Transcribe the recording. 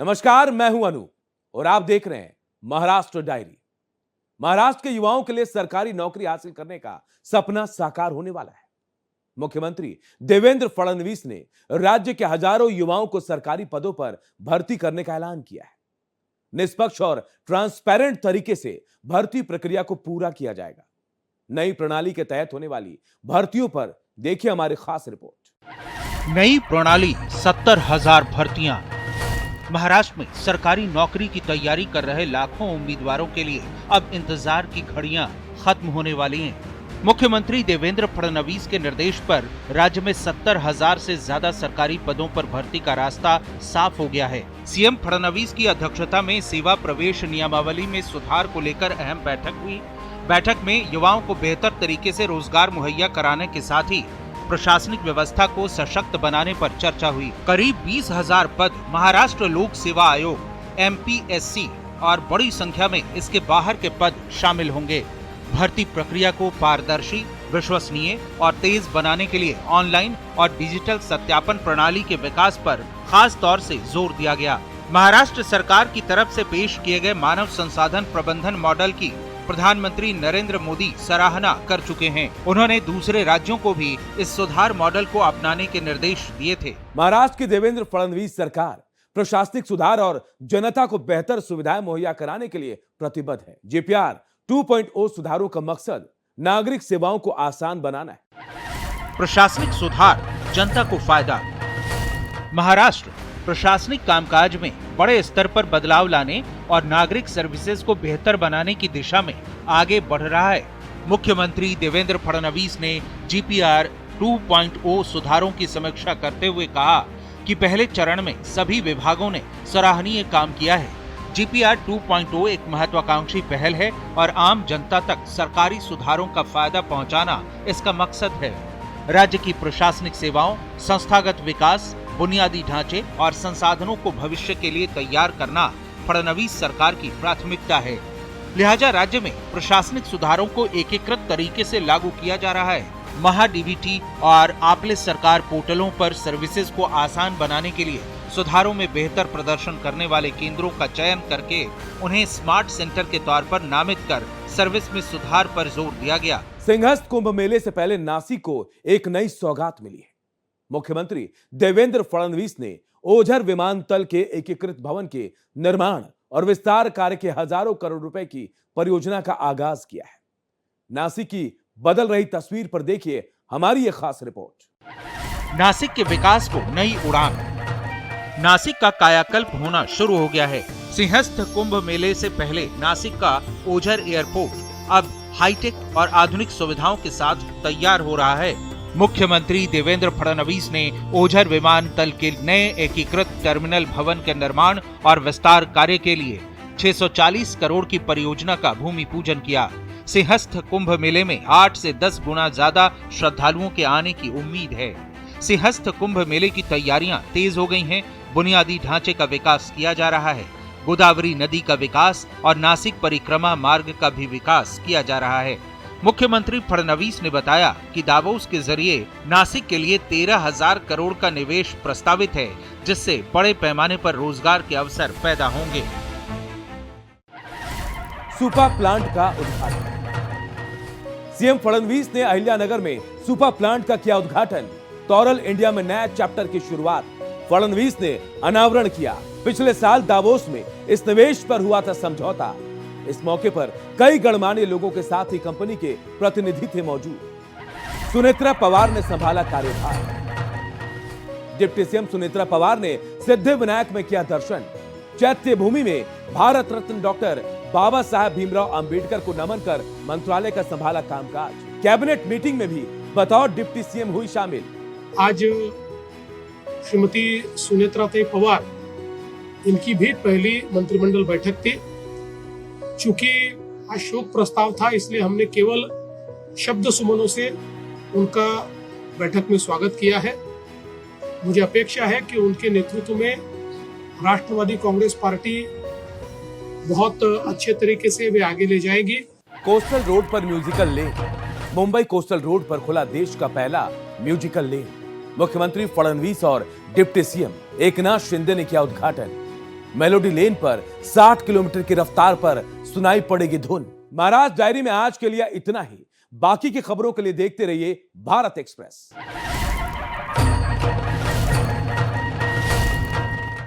नमस्कार, मैं हूं अनु और आप देख रहे हैं महाराष्ट्र डायरी। महाराष्ट्र के युवाओं के लिए सरकारी नौकरी हासिल करने का सपना साकार होने वाला है। मुख्यमंत्री देवेंद्र फडणवीस ने राज्य के हजारों युवाओं को सरकारी पदों पर भर्ती करने का ऐलान किया है। निष्पक्ष और ट्रांसपेरेंट तरीके से भर्ती प्रक्रिया को पूरा किया जाएगा। नई प्रणाली के तहत होने वाली भर्तियों पर देखिए हमारी खास रिपोर्ट। नई प्रणाली 70,000 भर्तियां। महाराष्ट्र में सरकारी नौकरी की तैयारी कर रहे लाखों उम्मीदवारों के लिए अब इंतजार की घड़ियां खत्म होने वाली हैं। मुख्यमंत्री देवेंद्र फडणवीस के निर्देश पर राज्य में 70,000 से ज्यादा सरकारी पदों पर भर्ती का रास्ता साफ हो गया है। सीएम फडणवीस की अध्यक्षता में सेवा प्रवेश नियमावली में सुधार को लेकर अहम बैठक हुई। बैठक में युवाओं को बेहतर तरीके से रोजगार मुहैया कराने के साथ ही प्रशासनिक व्यवस्था को सशक्त बनाने पर चर्चा हुई। करीब 20,000 पद महाराष्ट्र लोक सेवा आयोग MPSC और बड़ी संख्या में इसके बाहर के पद शामिल होंगे। भर्ती प्रक्रिया को पारदर्शी, विश्वसनीय और तेज बनाने के लिए ऑनलाइन और डिजिटल सत्यापन प्रणाली के विकास पर खास तौर से जोर दिया गया। महाराष्ट्र सरकार की तरफ से पेश किए गए मानव संसाधन प्रबंधन मॉडल की प्रधानमंत्री नरेंद्र मोदी सराहना कर चुके हैं। उन्होंने दूसरे राज्यों को भी इस सुधार मॉडल को अपनाने के निर्देश दिए थे। महाराष्ट्र की देवेंद्र फडणवीस सरकार प्रशासनिक सुधार और जनता को बेहतर सुविधाएं मुहैया कराने के लिए प्रतिबद्ध है। GPR 2.0 सुधारों का मकसद नागरिक सेवाओं को आसान बनाना है। प्रशासनिक सुधार, जनता को फायदा। महाराष्ट्र प्रशासनिक कामकाज में बड़े स्तर पर बदलाव लाने और नागरिक सर्विसेज को बेहतर बनाने की दिशा में आगे बढ़ रहा है। मुख्यमंत्री देवेंद्र फडणवीस ने GPR 2.0 सुधारों की समीक्षा करते हुए कहा कि पहले चरण में सभी विभागों ने सराहनीय काम किया है। GPR 2.0 एक महत्वाकांक्षी पहल है और आम जनता तक सरकारी सुधारों का फायदा पहुंचाना इसका मकसद है। राज्य की प्रशासनिक सेवाओं, संस्थागत विकास, बुनियादी ढांचे और संसाधनों को भविष्य के लिए तैयार करना फडणवीस सरकार की प्राथमिकता है। लिहाजा राज्य में प्रशासनिक सुधारों को एकीकृत तरीके से लागू किया जा रहा है। MahaDBT और आपले सरकार पोर्टलों पर सर्विसेज को आसान बनाने के लिए सुधारों में बेहतर प्रदर्शन करने वाले केंद्रों का चयन करके उन्हें स्मार्ट सेंटर के तौर पर नामित कर सर्विस में सुधार पर जोर दिया गया। सिंहस्थ कुंभ मेले से पहले नासिक को एक नई सौगात मिली है। मुख्यमंत्री देवेंद्र फडणवीस ने ओझर विमानतल के एकीकृत भवन के निर्माण और विस्तार कार्य के हजारों करोड़ रुपए की परियोजना का आगाज किया है। नासिक की बदल रही तस्वीर पर देखिए हमारी ये खास रिपोर्ट। नासिक के विकास को नई उड़ान। नासिक का कायाकल्प होना शुरू हो गया है। सिंहस्थ कुंभ मेले से पहले नासिक का ओझर एयरपोर्ट अब हाईटेक और आधुनिक सुविधाओं के साथ तैयार हो रहा है। मुख्यमंत्री देवेंद्र फडणवीस ने ओझर विमानतल के नए एकीकृत टर्मिनल भवन के निर्माण और विस्तार कार्य के लिए 640 करोड़ की परियोजना का भूमि पूजन किया। सिंहस्थ कुंभ मेले में 8 से 10 गुना ज्यादा श्रद्धालुओं के आने की उम्मीद है। सिंहस्थ कुंभ मेले की तैयारियां तेज हो गई हैं। बुनियादी ढांचे का विकास किया जा रहा है। गोदावरी नदी का विकास और नासिक परिक्रमा मार्ग का भी विकास किया जा रहा है। मुख्यमंत्री फडणवीस ने बताया कि दावोस के जरिए नासिक के लिए 13,000 करोड़ का निवेश प्रस्तावित है, जिससे बड़े पैमाने पर रोजगार के अवसर पैदा होंगे। सुपा प्लांट का उद्घाटन। सीएम फडणवीस ने अहिल्यानगर में सुपा प्लांट का किया उद्घाटन। तोरल इंडिया में नया चैप्टर की शुरुआत फडणवीस ने अनावरण किया। पिछले साल दावोस में इस निवेश पर हुआ था समझौता। इस मौके पर कई गणमान्य लोगों के साथ ही कंपनी के प्रतिनिधि थे मौजूद। सुनेत्रा पवार ने संभाला कार्यभार। डिप्टी सीएम सुनेत्रा पवार ने सिद्धिविनायक में किया दर्शन। चैत्य भूमि में भारत रत्न डॉक्टर बाबा साहेब भीमराव अंबेडकर को नमन कर मंत्रालय का संभाला कामकाज। कैबिनेट मीटिंग में भी बतौर डिप्टी सीएम हुई शामिल। आज श्रीमती सुनेत्रा पवार, इनकी भी पहली मंत्रिमंडल बैठक थी। चूंकि आज शोक प्रस्ताव था, इसलिए हमने केवल शब्द सुमनों से उनका बैठक में स्वागत किया है। मुझे अपेक्षा है कि उनके नेतृत्व में राष्ट्रवादी कांग्रेस पार्टी बहुत अच्छे तरीके से वे आगे ले जाएगी। कोस्टल रोड पर म्यूजिकल लेन। मुंबई कोस्टल रोड पर खुला देश का पहला म्यूजिकल लेन। मुख्यमंत्री फडणवीस और डिप्टी सीएम एकनाथ शिंदे ने किया उद्घाटन। मेलोडी लेन पर 60 किलोमीटर की रफ्तार पर सुनाई पड़ेगी धुन। महाराष्ट्र डायरी में आज के लिए इतना ही। बाकी की खबरों के लिए देखते रहिए भारत एक्सप्रेस।